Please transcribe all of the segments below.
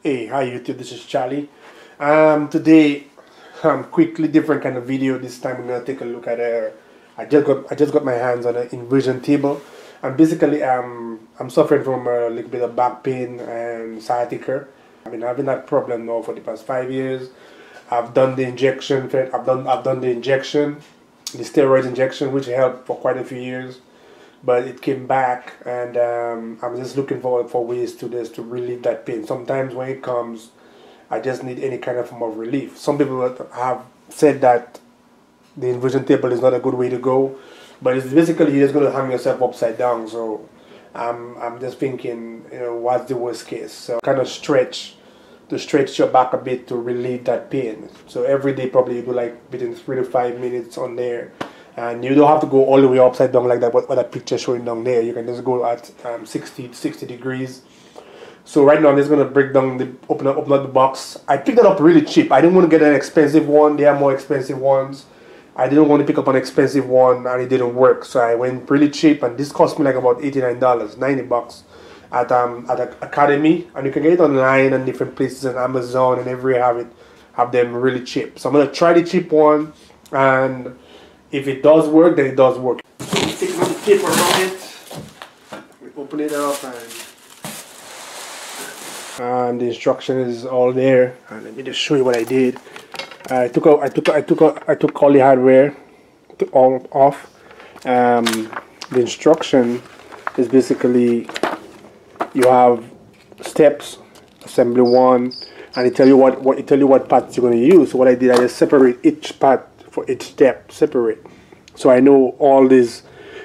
Hey, hi YouTube, this is Charlie. Today, quickly different kind of video. This time I'm gonna take a look at I just got my hands on an inversion table, and basically I'm suffering from a little bit of back pain and sciatica. I've been having that problem now for the past 5 years. I've done the injection. I've done the injection, the steroid injection, which helped for quite a few years. But it came back, and I'm just looking for ways to relieve that pain. Sometimes when it comes, I just need any kind of form of relief. Some people have said that the inversion table is not a good way to go, but it's basically you're just going to hang yourself upside down. So I'm just thinking, what's the worst case? So kind of stretch your back a bit to relieve that pain. So every day probably you do like between 3 to 5 minutes on there. And you don't have to go all the way upside down like that, what that picture showing down there. You can just go at 60 degrees. So right now I'm just going to break down, open up the box. I picked it up really cheap. I didn't want to get an expensive one. There are more expensive ones. I didn't want to pick up an expensive one and it didn't work. So I went really cheap, and this cost me like about $89, 90 bucks at Academy. And you can get it online and different places on Amazon and everywhere have them really cheap. So I'm going to try the cheap one, and if it does work, then it does work. So we take out the paper around it, we open it up, and the instruction is all there. And let me just show you what I did. I took all the hardware off. The instruction is basically you have steps, assembly 1, and it tell you what parts you're going to use. So what I did, I just separate each part for each step separate, so I know all this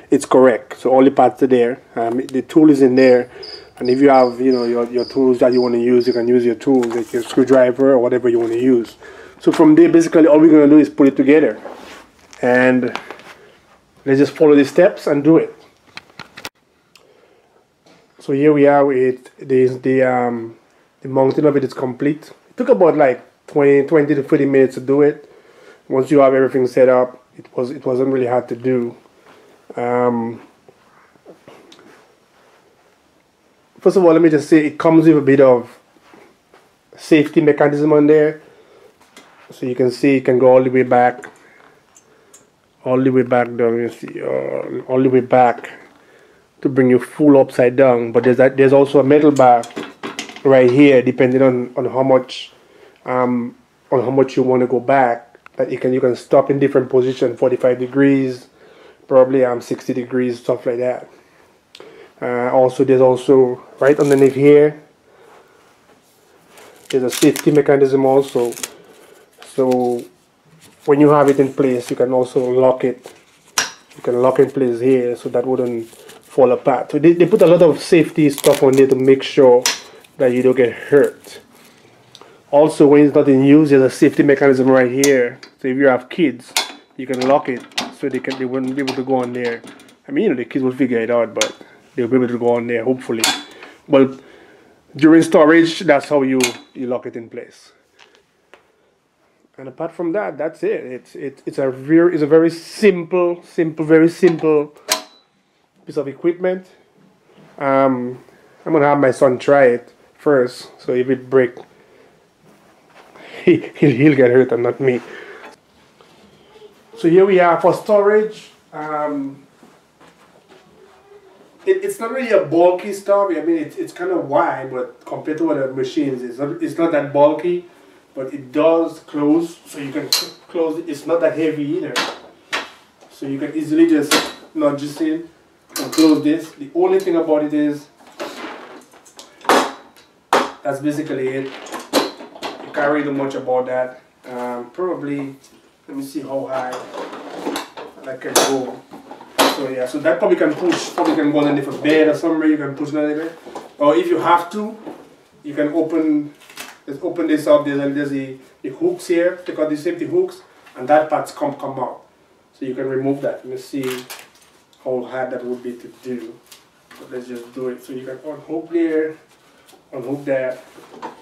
it's correct. So all the parts are there. The tool is in there, and if you have your tools that you want to use, you can use your tools, like your screwdriver or whatever you want to use. So from there, basically all we're going to do is put it together, and let's just follow the steps and do it. So here we are with the mounting of it is complete. It took about like 20 to 30 minutes to do it. Once you have everything set up, it wasn't really hard to do. First of all, let me just say it comes with a bit of safety mechanism on there. So you can see it can go all the way back down. You see, all the way back to bring you full upside down. But there's also a metal bar right here, depending on how much you want to go back. That you can stop in different positions, 45 degrees, probably 60 degrees, stuff like that. There's also right underneath here, there's a safety mechanism also. So when you have it in place, you can also lock it. You can lock in place here so that wouldn't fall apart. So they put a lot of safety stuff on there to make sure that you don't get hurt. Also, when it's not in use, there's a safety mechanism right here. So if you have kids, you can lock it so they wouldn't be able to go on there. I mean, the kids will figure it out, but they'll be able to go on there, hopefully. But during storage, that's how you lock it in place. And apart from that, that's it. It's a very simple piece of equipment. I'm gonna have my son try it first. So if it breaks, he'll get hurt and not me. So here we are for storage. It's not really a bulky stuff. I mean, it's kind of wide, but compared to other machines, it's not that bulky, but it does close. So you can close it. It's not that heavy either. So you can easily just nudge this in and close this. The only thing about it is that's basically it. Can't really do much about that. Probably, let me see how high I can go. So yeah, so that probably can go on a different bed or somewhere. You can push another bed, or if you have to, you can open this up. There's the hooks here. Take out the safety hooks, and that parts come out. So you can remove that. Let me see how hard that would be to do. But let's just do it. So you can unhook there, unhook that.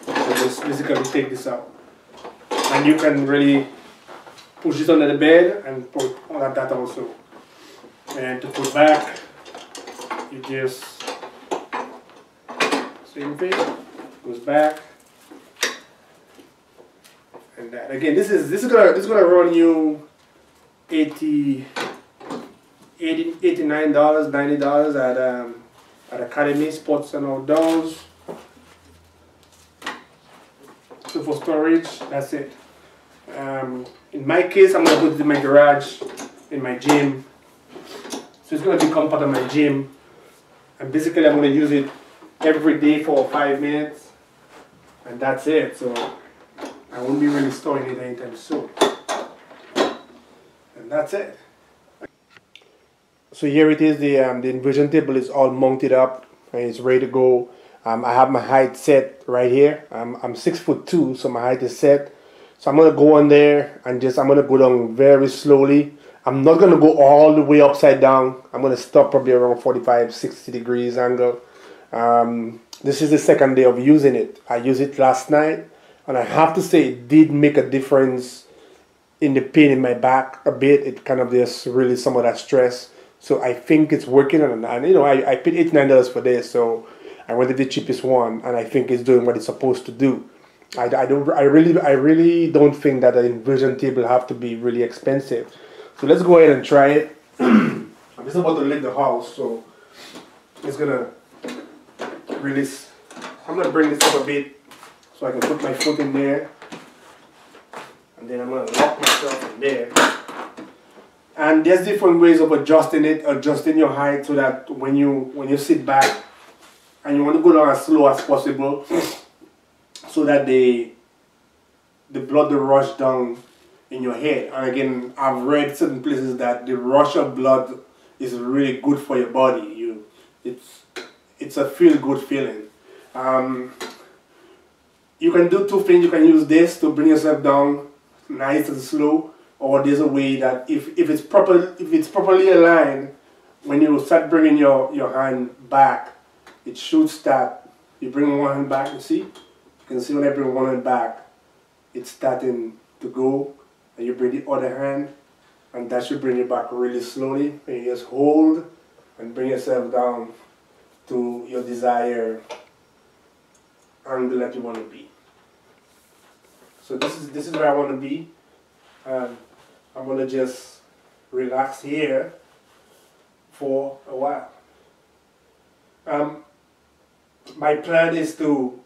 So just basically take this out, and you can really push this under the bed and put all of that also. And to put back, you just same thing, goes back, And that again, this is gonna run you $89, $90 at Academy Sports and Outdoors. So for storage, that's it. In my case, I'm gonna put it in my garage, in my gym. So it's gonna become part of my gym, and basically I'm gonna use it every day for 5 minutes, and that's it. So I won't be really storing it anytime soon. And that's it. So here it is. The inversion table is all mounted up and it's ready to go. I have my height set right here. I'm 6'2", so my height is set. So I'm gonna go on there and I'm gonna go down very slowly. I'm not gonna go all the way upside down. I'm gonna stop probably around 45, 60 degrees angle. This is the second day of using it. I used it last night, and I have to say it did make a difference in the pain in my back a bit. It kind of just released some of that stress. So I think it's working, and you know, I paid $89 for this, so I went with the cheapest one, and I think it's doing what it's supposed to do. I really don't think that an inversion table have to be really expensive. So let's go ahead and try it. I'm just about to leave the house, so it's gonna release. I'm gonna bring this up a bit so I can put my foot in there, and then I'm gonna lock myself in there. And there's different ways of adjusting it, adjusting your height so that when you sit back and you want to go down as slow as possible, so that the blood will rush down in your head. And again, I've read certain places that the rush of blood is really good for your body. It's a feel-good feeling. You can do two things. You can use this to bring yourself down nice and slow, or there's a way that if it's properly aligned, when you start bringing your hand back, it should start. You bring one hand back, you see? You can see when I bring one hand back, it's starting to go, and you bring the other hand, and that should bring you back really slowly. And you just hold and bring yourself down to your desired angle that you want to be. So this is where I want to be. I'm gonna just relax here for a while. My plan is to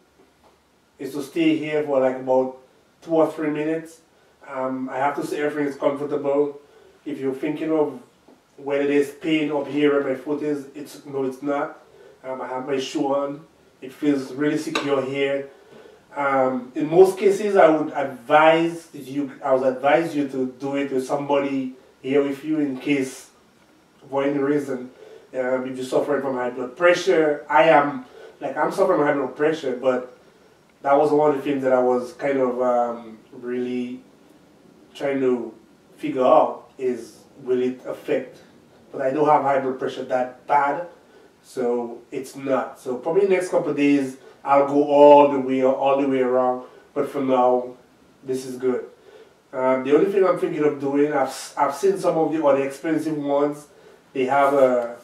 stay here for like about 2 or 3 minutes. I have to say everything is comfortable. If you're thinking of whether there's pain up here where my foot is, it's not. I have my shoe on. It feels really secure here. In most cases, I would advise you to do it with somebody here with you in case, for any reason, if you're suffering from high blood pressure. I'm suffering from high blood pressure, but that was one of the things that I was kind of really trying to figure out is, will it affect? But I don't have high blood pressure that bad, so it's not. So probably the next couple of days, I'll go all the way around, but for now, this is good. The only thing I'm thinking of doing, I've seen some of the other expensive ones. They have a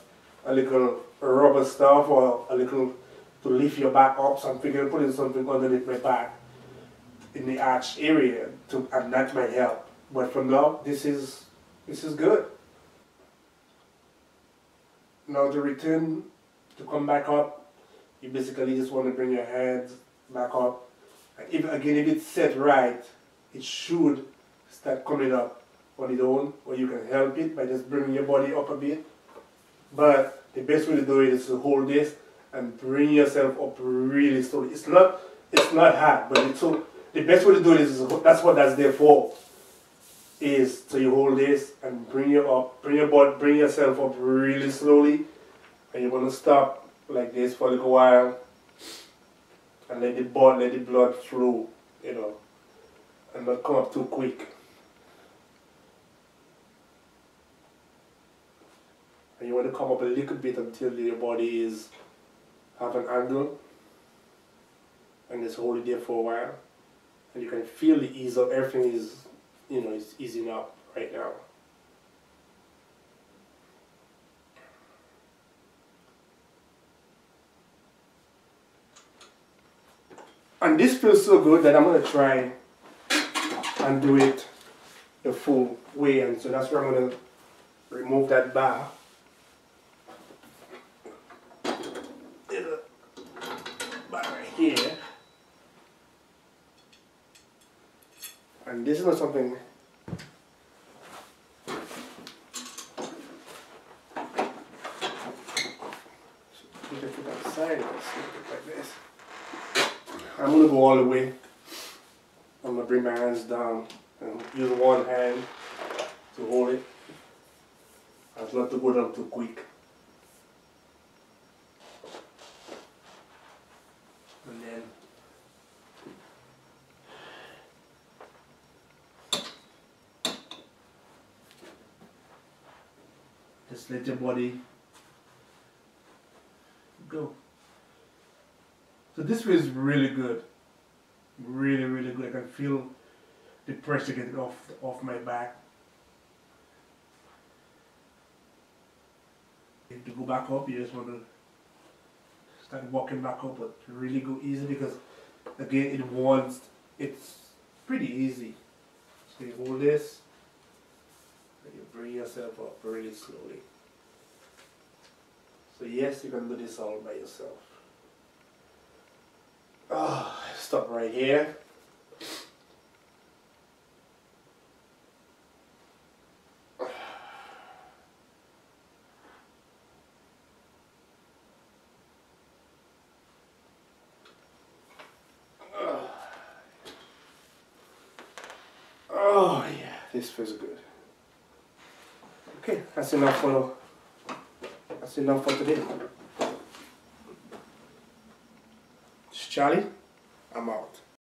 little rubber stuff or a little to lift your back up. So I'm thinking of putting something underneath my back in the arch area, and that might help. But for now, this is good. Now to return, to come back up, you basically just want to bring your hands back up. And if it's set right, it should start coming up on its own, or you can help it by just bringing your body up a bit. But the best way to do it is to hold this and bring yourself up really slowly. It's not hard, but the best way to do it is, that's what that's there for. Is so you hold this and bring yourself up really slowly, and you want to stop like this for a little while and let the blood flow, and not come up too quick. And you want to come up a little bit until your body have an angle, and just hold it there for a while, and you can feel the ease of everything is easing up right now. And this feels so good that I'm going to try and do it the full way. And so that's where I'm going to remove that bar. Little bar right here. And this is not something put it outside. Let's see it like this. I'm going to go all the way. I'm going to bring my hands down and use one hand to hold it. As not to go down too quick. And then just let your body go. So this feels really good. Really, really good. I can feel the pressure getting off my back. To go back up, you just want to start walking back up, but really go easy because again it's pretty easy. So you hold this and you bring yourself up really slowly. So yes, you can do this all by yourself. Stop right here. Oh yeah, this feels good. Okay, that's enough for today. It's Charlie. I'm out.